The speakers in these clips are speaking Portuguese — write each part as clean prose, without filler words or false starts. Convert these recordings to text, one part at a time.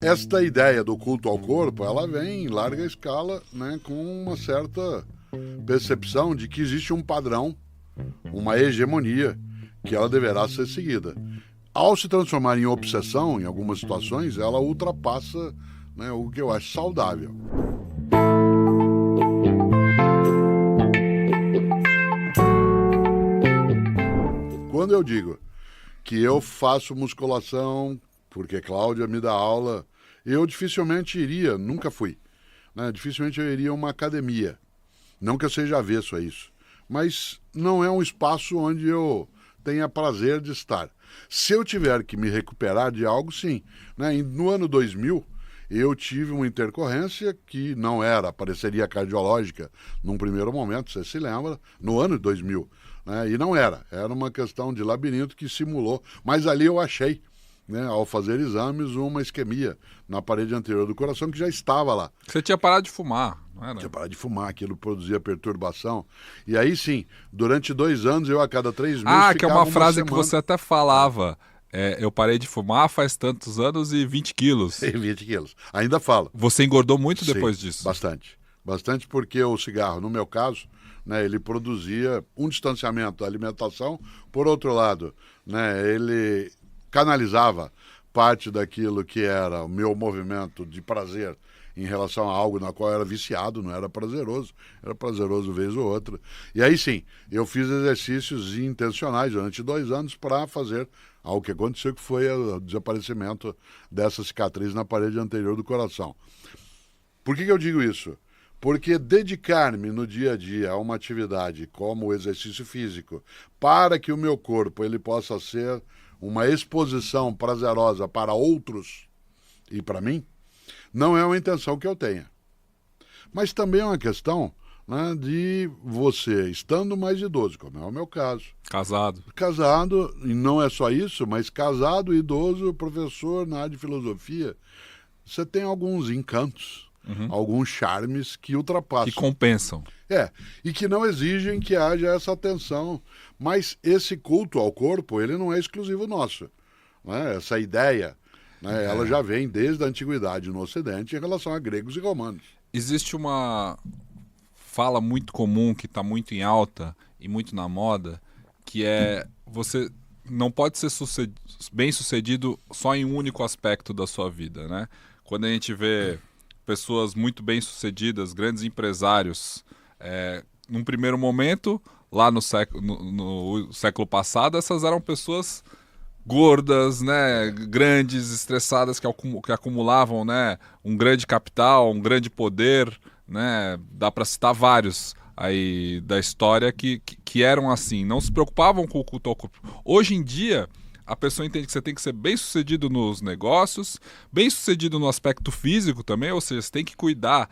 Esta ideia do culto ao corpo, ela vem em larga escala, né, com uma certa percepção de que existe um padrão, uma hegemonia, que ela deverá ser seguida. Ao se transformar em obsessão, em algumas situações, ela ultrapassa, né, o que eu acho saudável. Quando eu digo que eu faço musculação porque Cláudia me dá aula, eu dificilmente iria, nunca fui, né? Dificilmente eu iria a uma academia. Não que eu seja avesso a isso, mas não é um espaço onde eu tenha prazer de estar. Se eu tiver que me recuperar de algo, sim. Né? No ano 2000, eu tive uma intercorrência que não era, pareceria cardiológica num primeiro momento, você se lembra, no ano de 2000. Né? E não era uma questão de labirinto que simulou, mas ali eu achei, né, ao fazer exames, uma isquemia na parede anterior do coração que já estava lá. Você tinha parado de fumar, não era? Tinha parado de fumar, aquilo produzia perturbação. E aí sim, durante 2 anos, eu a cada 3 meses que é uma frase que semana... você até falava. Eu parei de fumar faz tantos anos e 20 quilos. 20 quilos. Ainda falo. Você engordou muito Sim, depois disso? Bastante. Bastante porque o cigarro, no meu caso, né, ele produzia um distanciamento da alimentação. Por outro lado, né, ele canalizava parte daquilo que era o meu movimento de prazer em relação a algo na qual eu era viciado, não era prazeroso vez ou outra. E aí sim, eu fiz exercícios intencionais durante 2 anos para fazer algo que aconteceu, que foi o desaparecimento dessa cicatriz na parede anterior do coração. Por que eu digo isso? Porque dedicar-me no dia a dia a uma atividade como o exercício físico, para que o meu corpo ele possa ser uma exposição prazerosa para outros e para mim, não é uma intenção que eu tenha. Mas também é uma questão, né, de você, estando mais idoso, como é o meu caso. Casado, e não é só isso, mas casado, idoso, professor na área de filosofia, você tem alguns encantos, alguns charmes que ultrapassam. Que compensam. E que não exigem que haja essa atenção. Mas esse culto ao corpo, ele não é exclusivo nosso. Né? Essa ideia, né, ela já vem desde a antiguidade no Ocidente em relação a gregos e romanos. Existe uma fala muito comum que está muito em alta e muito na moda, que é você não pode ser bem sucedido só em um único aspecto da sua vida, né? Quando a gente vê pessoas muito bem sucedidas, grandes empresários, num primeiro momento, lá no século passado, essas eram pessoas gordas, né, grandes, estressadas, que acumulavam, né, um grande capital, um grande poder, né, dá para citar vários aí da história que eram assim, não se preocupavam com o culto ao corpo. Hoje em dia, a pessoa entende que você tem que ser bem sucedido nos negócios, bem sucedido no aspecto físico também, ou seja, você tem que cuidar.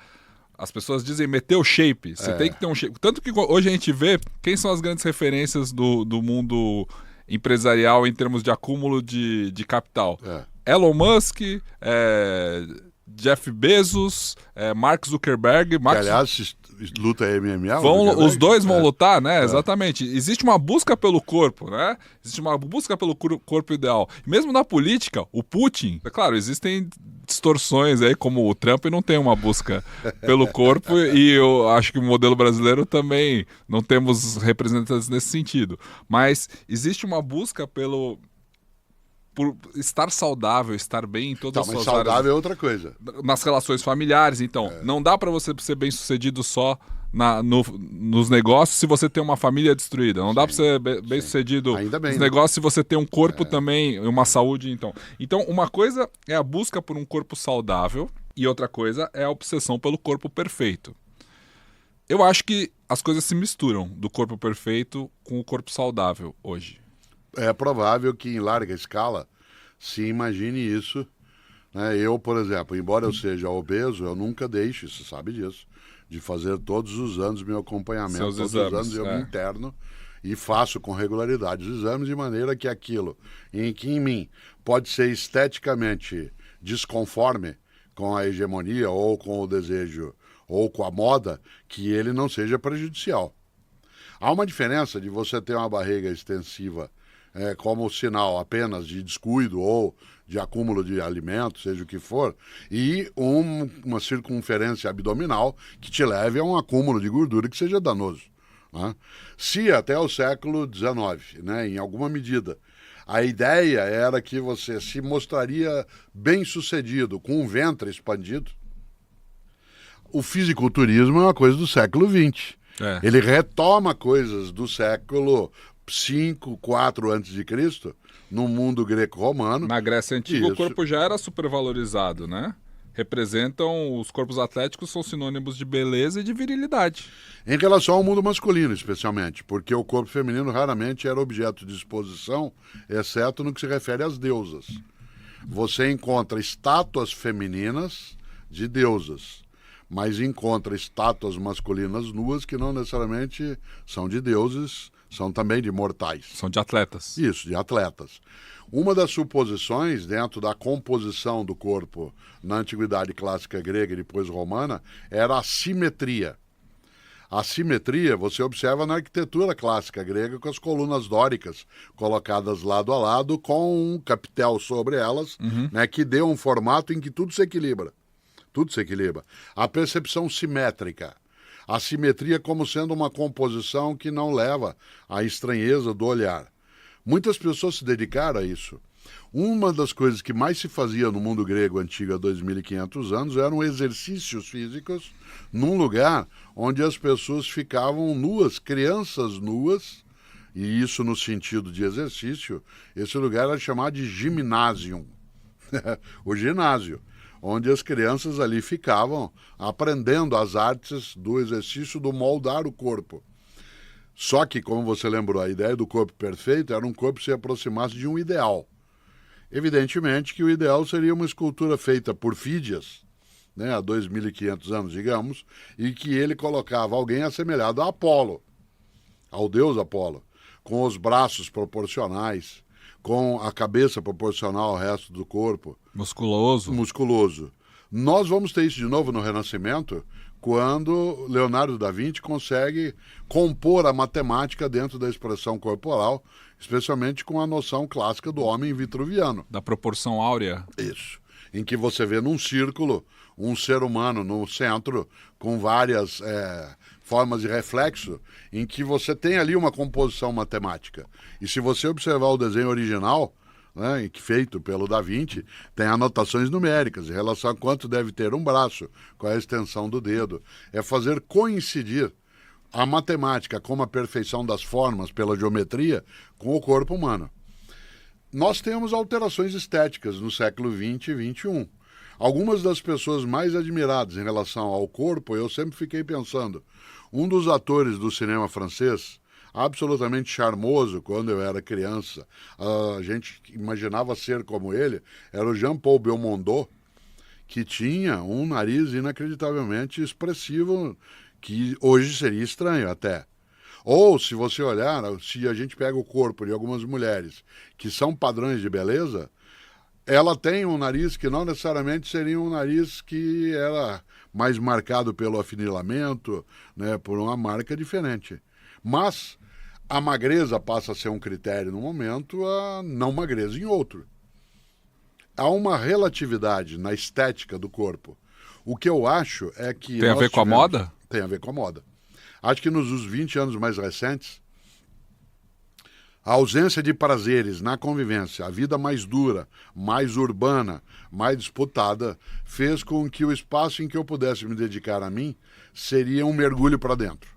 As pessoas dizem meter o shape, você tem que ter um shape. Tanto que hoje a gente vê quem são as grandes referências do mundo empresarial em termos de acúmulo de capital. Elon Musk, Jeff Bezos, Mark Zuckerberg. Que, aliás, luta MMA? Os dois vão lutar, né? Exatamente. Existe uma busca pelo corpo, né? Existe uma busca pelo corpo ideal. Mesmo na política, o Putin, é claro, existem distorções aí, como o Trump não tem uma busca pelo corpo e eu acho que o modelo brasileiro também não temos representantes nesse sentido. Mas existe uma busca por estar saudável, estar bem em todas as suas áreas. Saudável é outra coisa. Nas relações familiares, então. Não dá para você ser bem sucedido só nos negócios se você tem uma família destruída. Não dá para ser bem sucedido nos negócios se você tem um corpo também, uma saúde. Então, uma coisa é a busca por um corpo saudável e outra coisa é a obsessão pelo corpo perfeito. Eu acho que as coisas se misturam, do corpo perfeito com o corpo saudável hoje. É provável que em larga escala se imagine isso. Né? Eu, por exemplo, embora eu seja obeso, eu nunca deixo, você sabe disso, de fazer todos os anos meu acompanhamento. Todos os anos eu me interno e faço com regularidade os exames, de maneira que aquilo que em mim pode ser esteticamente desconforme com a hegemonia ou com o desejo ou com a moda, que ele não seja prejudicial. Há uma diferença de você ter uma barriga extensiva como sinal apenas de descuido ou de acúmulo de alimentos, seja o que for, e uma circunferência abdominal que te leve a um acúmulo de gordura que seja danoso. Né? Se até o século XIX, né, em alguma medida, a ideia era que você se mostraria bem-sucedido com um ventre expandido, o fisiculturismo é uma coisa do século XX. Ele retoma coisas do século 5, 4 a.C., no mundo greco-romano. Na Grécia Antiga, o corpo já era supervalorizado, né? Representam, os corpos atléticos são sinônimos de beleza e de virilidade. Em relação ao mundo masculino, especialmente, porque o corpo feminino raramente era objeto de exposição, exceto no que se refere às deusas. Você encontra estátuas femininas de deusas, mas encontra estátuas masculinas nuas que não necessariamente são de deuses, são também de mortais. São de atletas. Isso, de atletas. Uma das suposições dentro da composição do corpo na antiguidade clássica grega e depois romana era a simetria. A simetria você observa na arquitetura clássica grega com as colunas dóricas colocadas lado a lado com um capitel sobre elas, né, que dê um formato em que tudo se equilibra. Tudo se equilibra. A percepção simétrica. A simetria como sendo uma composição que não leva à estranheza do olhar. Muitas pessoas se dedicaram a isso. Uma das coisas que mais se fazia no mundo grego antigo há 2.500 anos eram exercícios físicos num lugar onde as pessoas ficavam nuas, crianças nuas, e isso no sentido de exercício. Esse lugar era chamado de gymnasium, o ginásio, onde as crianças ali ficavam aprendendo as artes do exercício do moldar o corpo. Só que, como você lembrou, a ideia do corpo perfeito era um corpo que se aproximasse de um ideal. Evidentemente que o ideal seria uma escultura feita por Fídias, né, há 2.500 anos, digamos, e que ele colocava alguém assemelhado a Apolo, ao deus Apolo, com os braços proporcionais, com a cabeça proporcional ao resto do corpo. Musculoso. Nós vamos ter isso de novo no Renascimento, quando Leonardo da Vinci consegue compor a matemática dentro da expressão corporal, especialmente com a noção clássica do homem vitruviano. Da proporção áurea. Isso. Em que você vê num círculo um ser humano no centro, com várias formas de reflexo, em que você tem ali uma composição matemática. E se você observar o desenho original, né, feito pelo Da Vinci, tem anotações numéricas em relação a quanto deve ter um braço, qual é a extensão do dedo. É fazer coincidir a matemática como a perfeição das formas pela geometria com o corpo humano. Nós temos alterações estéticas no século XX e XXI. Algumas das pessoas mais admiradas em relação ao corpo, eu sempre fiquei pensando, um dos atores do cinema francês, absolutamente charmoso quando eu era criança, a gente imaginava ser como ele, era o Jean-Paul Belmondo, que tinha um nariz inacreditavelmente expressivo, que hoje seria estranho até. Ou, se você olhar, se a gente pega o corpo de algumas mulheres que são padrões de beleza, ela tem um nariz que não necessariamente seria um nariz que era mais marcado pelo afunilamento, né, por uma marca diferente. Mas a magreza passa a ser um critério num momento, a não magreza em outro. Há uma relatividade na estética do corpo. O que eu acho é que... Tem a ver com a moda? Tem a ver com a moda. Acho que nos 20 anos mais recentes, a ausência de prazeres na convivência, a vida mais dura, mais urbana, mais disputada, fez com que o espaço em que eu pudesse me dedicar a mim seria um mergulho para dentro.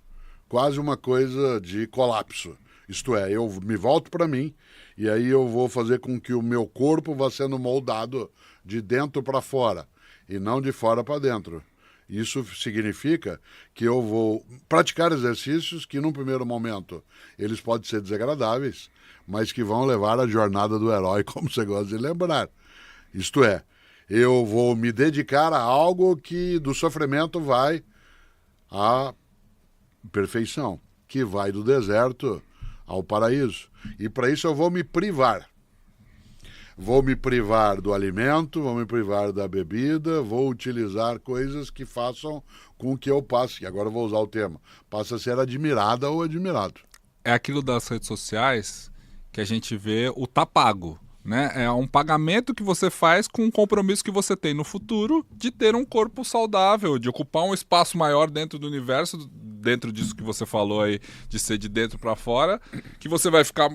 Quase uma coisa de colapso. Isto é, eu me volto para mim e aí eu vou fazer com que o meu corpo vá sendo moldado de dentro para fora e não de fora para dentro. Isso significa que eu vou praticar exercícios que, num primeiro momento, eles podem ser desagradáveis, mas que vão levar à jornada do herói, como você gosta de lembrar. Isto é, eu vou me dedicar a algo que do sofrimento vai à perfeição, que vai do deserto ao paraíso. E para isso eu vou me privar. Vou me privar do alimento, vou me privar da bebida, vou utilizar coisas que façam com que eu passe, e agora eu vou usar o termo, passe a ser admirada ou admirado. É aquilo das redes sociais que a gente vê o tá pago. Né? É um pagamento que você faz com um compromisso que você tem no futuro de ter um corpo saudável, de ocupar um espaço maior dentro do universo, dentro disso que você falou aí, de ser de dentro para fora, que você vai ficar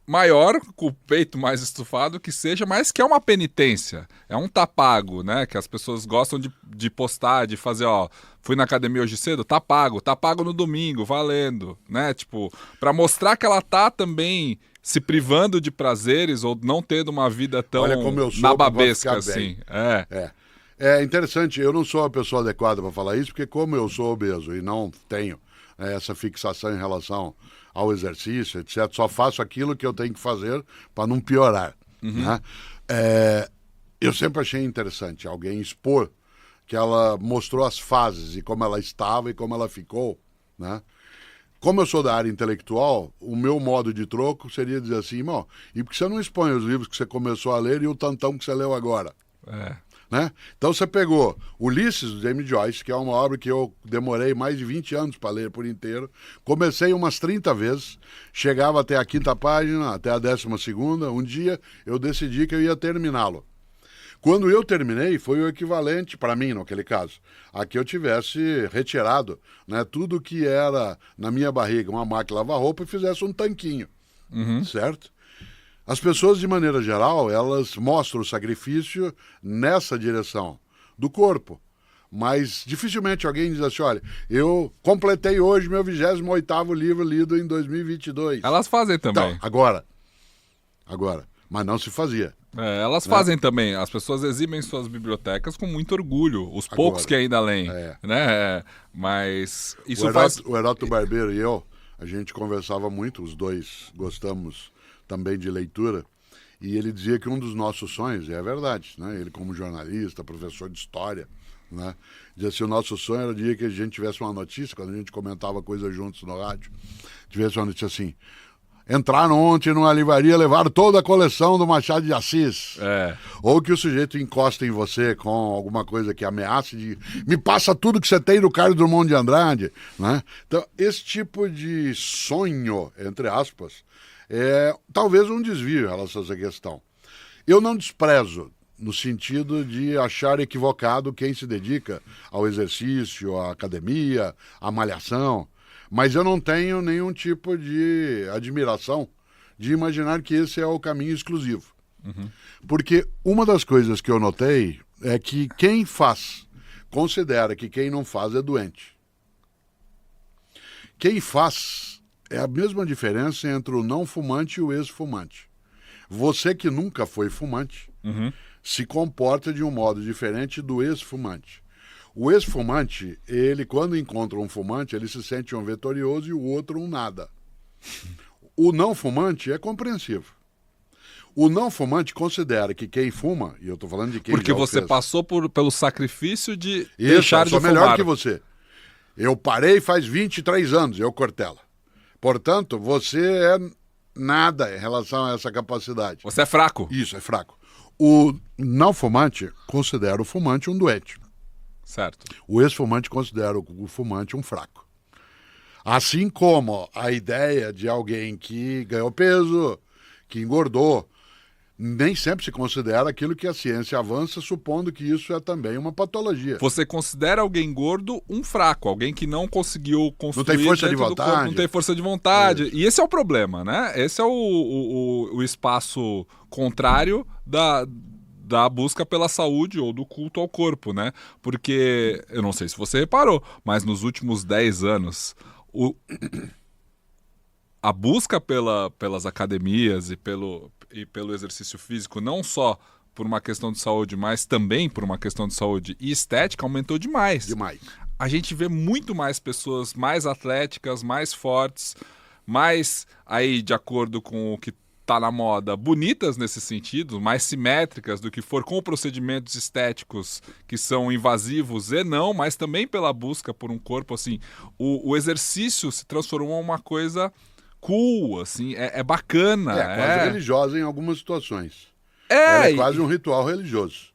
maior, com o peito mais estufado que seja, mas que é uma penitência, é um tá pago, né? Que as pessoas gostam de postar, de fazer, ó, fui na academia hoje cedo, tá pago no domingo, valendo, né? Tipo, para mostrar que ela tá também se privando de prazeres ou não tendo uma vida tão nababesca assim. É interessante, eu não sou a pessoa adequada para falar isso, porque como eu sou obeso e não tenho essa fixação em relação ao exercício, etc., só faço aquilo que eu tenho que fazer para não piorar. Né? Eu sempre achei interessante alguém expor que ela mostrou as fases e como ela estava e como ela ficou, né? Como eu sou da área intelectual, o meu modo de troco seria dizer assim, irmão, e por que você não expõe os livros que você começou a ler e o tantão que você leu agora? Né? Então você pegou Ulisses, do James Joyce, que é uma obra que eu demorei mais de 20 anos para ler por inteiro. Comecei umas 30 vezes, chegava até a 5ª página, até a 12ª. Um dia eu decidi que eu ia terminá-lo. Quando eu terminei, foi o equivalente, para mim, naquele caso, a que eu tivesse retirado, né, tudo que era na minha barriga, uma máquina de lavar roupa, e fizesse um tanquinho, certo? As pessoas, de maneira geral, elas mostram o sacrifício nessa direção do corpo. Mas dificilmente alguém diz assim, olha, eu completei hoje meu 28º livro lido em 2022. Elas fazem também. Então, agora. Mas não se fazia. Elas fazem também. As pessoas exibem suas bibliotecas com muito orgulho. Os poucos que ainda leem. Né? Mas isso O Heródoto Barbeiro e eu, a gente conversava muito, os dois gostamos também de leitura, e ele dizia que um dos nossos sonhos, e é verdade, né? Ele como jornalista, professor de história, né? Dizia assim, o nosso sonho era o dia que a gente tivesse uma notícia, quando a gente comentava coisas juntos no rádio, tivesse uma notícia assim, entraram ontem numa livraria, levaram toda a coleção do Machado de Assis. Ou que o sujeito encosta em você com alguma coisa que ameace de me passa tudo que você tem do Carlos Drummond de Andrade, né? Então, esse tipo de sonho, entre aspas, é talvez um desvio em relação a essa questão. Eu não desprezo no sentido de achar equivocado quem se dedica ao exercício, à academia, à malhação, mas eu não tenho nenhum tipo de admiração de imaginar que esse é o caminho exclusivo. Porque uma das coisas que eu notei é que quem faz considera que quem não faz é doente. Quem faz é a mesma diferença entre o não fumante e o ex-fumante. Você que nunca foi fumante se comporta de um modo diferente do ex-fumante. O ex-fumante, ele quando encontra um fumante, ele se sente um vitorioso e o outro um nada. O não fumante é compreensivo. O não fumante considera que quem fuma, e eu estou falando de quem porque já você fez, passou pelo sacrifício de isso, deixar de eu sou fumar. melhor que você. Eu parei faz 23 anos, eu Cortella. Portanto, você é nada em relação a essa capacidade. Você é fraco. Isso, é fraco. O não fumante considera o fumante um doente. Certo. O ex-fumante considera o fumante um fraco. Assim como a ideia de alguém que ganhou peso, que engordou, nem sempre se considera aquilo que a ciência avança, supondo que isso é também uma patologia. Você considera alguém gordo um fraco, alguém que não conseguiu construir... Não tem força de dentro do vontade. corpo, não tem força de vontade. E esse é o problema, né? Esse é o espaço contrário da busca pela saúde ou do culto ao corpo, né? Porque, eu não sei se você reparou, mas nos últimos 10 anos, a busca pelas academias e pelo exercício físico, não só por uma questão de saúde, mas também por uma questão de saúde e estética, aumentou demais. Demais. A gente vê muito mais pessoas mais atléticas, mais fortes, mais aí de acordo com o que tá na moda, bonitas nesse sentido, mais simétricas do que for, com procedimentos estéticos que são invasivos e não, mas também pela busca por um corpo assim. O exercício se transformou em uma coisa cool, assim, é bacana. É quase religiosa em algumas situações. É quase um ritual religioso.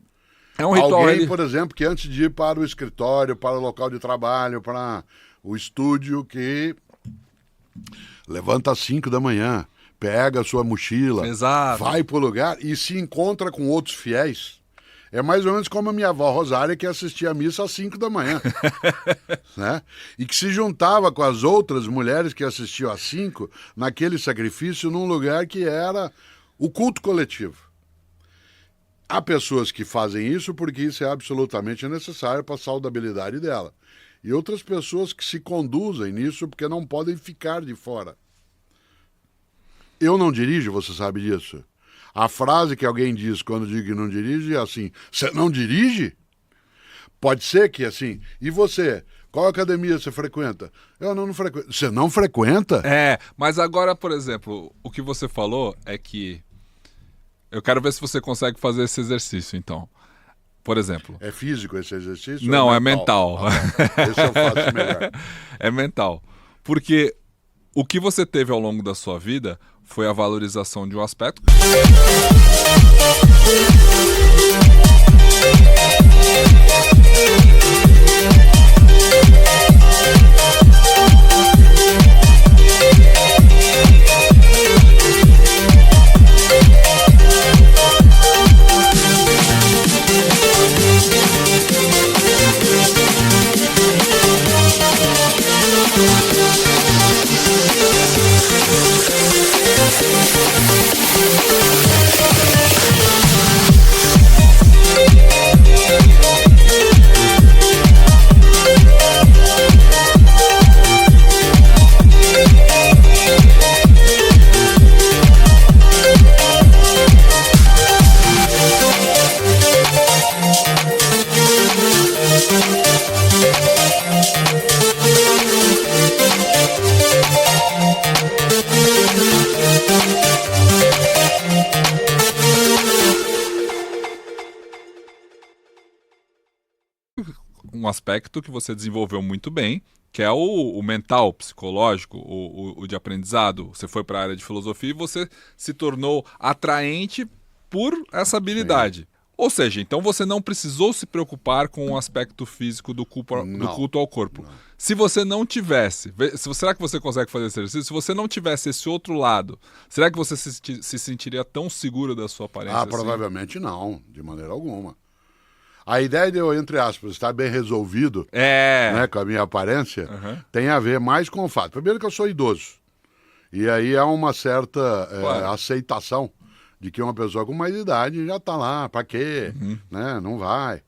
É um ritual Alguém, por exemplo, que antes de ir para o escritório, para o local de trabalho, para o estúdio, que levanta às 5 da manhã, pega a sua mochila, Exato. vai pro lugar e se encontra com outros fiéis. É mais ou menos como a minha avó Rosária, que assistia a missa às 5 da manhã. Né? E que se juntava com as outras mulheres que assistiam às 5 naquele sacrifício num lugar que era o culto coletivo. Há pessoas que fazem isso porque isso é absolutamente necessário para a saudabilidade dela. E outras pessoas que se conduzem nisso porque não podem ficar de fora. Eu não dirijo, você sabe disso. A frase que alguém diz quando diz que não dirige é assim: você não dirige? Pode ser que assim. E você? Qual academia você frequenta? Eu não frequento. Você não frequenta? Mas agora, por exemplo, o que você falou é que eu quero ver se você consegue fazer esse exercício, então. Por exemplo. É físico esse exercício? Não, é mental. Esse eu faço melhor. É mental. Porque o que você teve ao longo da sua vida foi a valorização de um aspecto. Um aspecto que você desenvolveu muito bem, que é o mental, psicológico, o de aprendizado. Você foi para a área de filosofia e você se tornou atraente por essa habilidade. Sim. Ou seja, então você não precisou se preocupar com o aspecto físico do culto ao corpo. Não. Se você não tivesse, será que você consegue fazer esse exercício? Se você não tivesse esse outro lado, será que você se sentiria tão seguro da sua aparência? Provavelmente não, de maneira alguma. A ideia de eu, entre aspas, estar bem resolvido né, com a minha aparência tem a ver mais com o fato. Primeiro que eu sou idoso. E aí há uma certa aceitação de que uma pessoa com mais idade já está lá, para quê? Né? Não vai.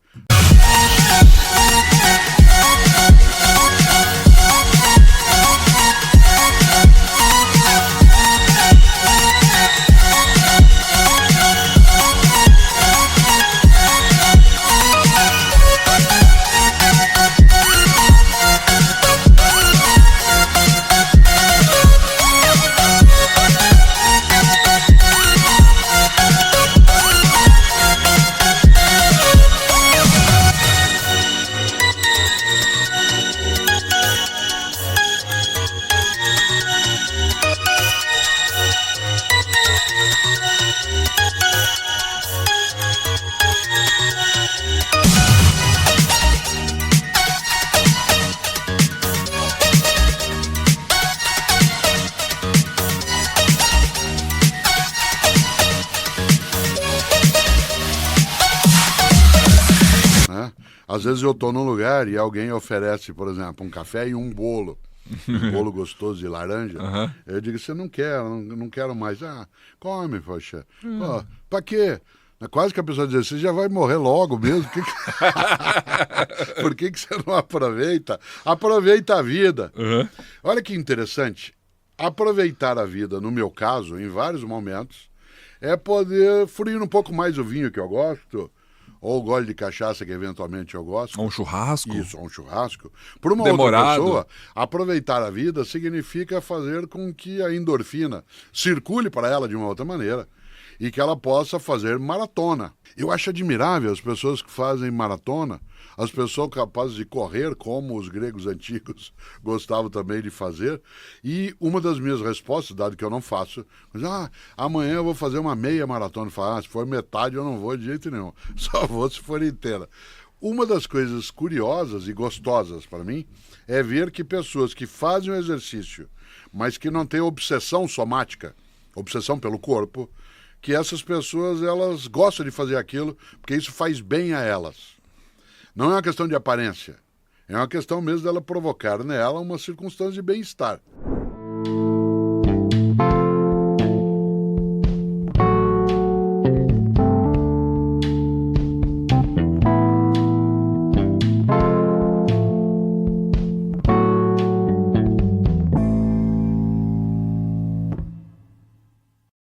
Às vezes eu estou num lugar e alguém oferece, por exemplo, um café e um bolo. Um bolo gostoso de laranja. Eu digo, você não quer, não quero mais. Come, poxa. Pô, pra quê? Quase que a pessoa diz, você já vai morrer logo mesmo. Por que você não aproveita? Aproveita a vida. Olha que interessante. Aproveitar a vida, no meu caso, em vários momentos, é poder fruir um pouco mais o vinho que eu gosto, ou o gole de cachaça que eventualmente eu gosto. Ou um churrasco. Isso, ou um churrasco. Por uma outra pessoa, aproveitar a vida significa fazer com que a endorfina circule para ela de uma outra maneira e que ela possa fazer maratona. Eu acho admirável as pessoas que fazem maratona, as pessoas capazes de correr, como os gregos antigos gostavam também de fazer. E uma das minhas respostas, dado que eu não faço, amanhã eu vou fazer uma meia maratona. Se for metade eu não vou de jeito nenhum, só vou se for inteira. Uma das coisas curiosas e gostosas para mim é ver que pessoas que fazem o exercício, mas que não têm obsessão somática, obsessão pelo corpo, que essas pessoas elas gostam de fazer aquilo porque isso faz bem a elas. Não é uma questão de aparência, é uma questão mesmo dela provocar nela uma circunstância de bem-estar.